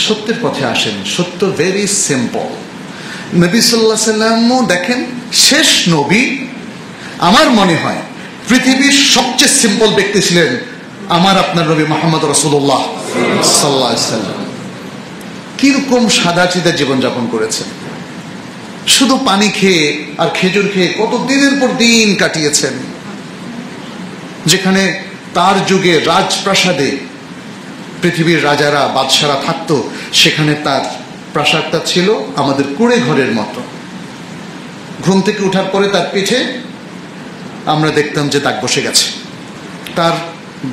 সত্যের পথে আসেন। সত্য ভেরি সিম্পল। নবী সাল্লাল্লাহু আলাইহি ওয়াসাল্লামও দেখেন শেষ নবী, আমার মনে হয় পৃথিবীর সবচেয়ে সিম্পল ব্যক্তি ছিলেন আমার আপনার নবী মুহাম্মদ রাসূলুল্লাহ সাল্লাল্লাহু আলাইহি ওয়াসাল্লাম। কিরকম সাদাসিধা জীবনযাপন করেছেন, শুধু পানি খেয়ে আর খেজুর খেয়ে কত দিনের পর দিন কাটিয়েছেন। যেখানে তার যুগে রাজপ্রাসাদে পৃথিবীর রাজারা বাদশারা থাকতো, সেখানে তার প্রাসাদটা ছিল আমাদের কুঁড়ে ঘরের মতো। ঘুম থেকে উঠার পরে তার পিঠে আমরা দেখতাম যে দাগ বসে গেছে, তার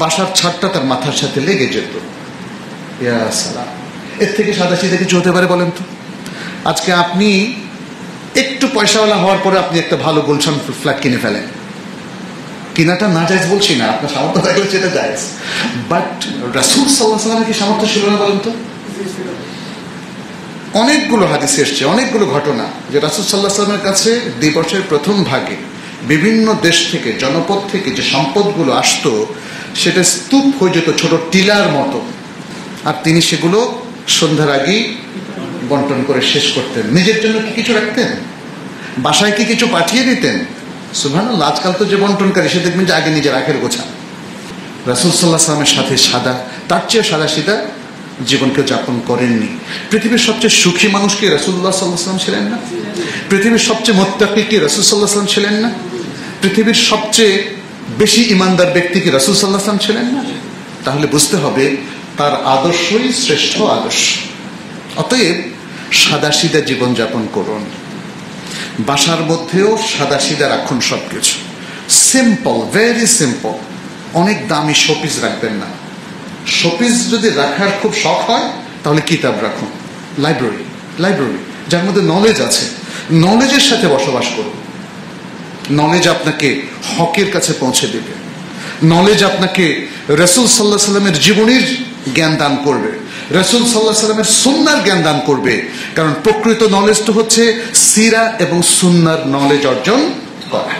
বাসার ছাদটা তার মাথার সাথে লেগে যেত। ইয়া সালাম, এর থেকে সাদাসিধা কিছু হতে পারে বলেন তো? আজকে আপনি একটু পয়সাওয়ালা হওয়ার পরে আপনি একটা ভালো গুলশান ফ্ল্যাট কিনে ফেলেন। কিনাটা না জায়েজ বলছি না, আপনার সামর্থ্য থাকলে সেটা জায়েজ, বাট রাসূল সাল্লাল্লাহু আলাইহি ওয়াসাল্লামের কি সামর্থ্য ছিল না বলেন তো? অনেকগুলো হাদিস এসছে, অনেকগুলো ঘটনা যে রাসূল সাল্লাল্লাহু আলাইহি ওয়াসাল্লামের কাছে দিবসের প্রথম ভাগে বিভিন্ন দেশ থেকে, জনপদ থেকে যে সম্পদগুলো আসতো সেটা স্তূপ হয়ে যেত ছোট টিলার মতো, আর তিনি সেগুলো সন্ধ্যার আগেই বন্টন করে শেষ করতেন। নিজের জন্য কি কিছু রাখতেন? বাসায় কি কিছু পাঠিয়ে দিতেন? সুবহানাল্লাহ। আজকাল তো যে বন্টনকারী সে দেখবেন যে আগে নিজের আখের গোছা। রাসূল সাল্লাল্লাহু আলাইহি ওয়াসাল্লামের সাথে সাদা, তার চেয়ে সাদাসিধা জীবনকে যাপন করেননি। পৃথিবীর সবচেয়ে সুখী মানুষ কি রাসূলুল্লাহ সাল্লাল্লাহু আলাইহি ওয়াসাল্লাম ছিলেন না? পৃথিবীর সবচেয়ে মুত্তাকি কি রাসূল সাল্লাল্লাহু আলাইহি ওয়াসাল্লাম ছিলেন না? পৃথিবীর সবচেয়ে বেশি ইমানদার ব্যক্তি কি রাসূল সাল্লাল্লাহু আলাইহি ওয়াসাল্লাম ছিলেন না? তাহলে বুঝতে হবে তার আদর্শই শ্রেষ্ঠ আদর্শ। অতএব সাদাসিধা জীবনযাপন করুন, বাসার মধ্যেও সাদাসিধা রাখুন, সবকিছু সিম্পল, ভেরি সিম্পল। অনেক দামি শোপিস রাখবেন না। শোপিস যদি রাখার খুব শখ হয় তাহলে কিতাব রাখুন, লাইব্রেরি যার মধ্যে নলেজ আছে। নলেজের সাথে বসবাস করুন। নলেজ আপনাকে হকের কাছে পৌঁছে দেবে। নলেজ আপনাকে রাসূল সাল্লাল্লাহু আলাইহি ওয়াসাল্লামের জীবনীর জ্ঞান দান করবে, রাসূল সাল্লাল্লাহু আলাইহি ওয়াসাল্লামের সুন্নাহর জ্ঞান দান করবে। কারণ প্রকৃত নলেজ তো হচ্ছে সিরা এবং সুন্নাহর নলেজ অর্জন করা।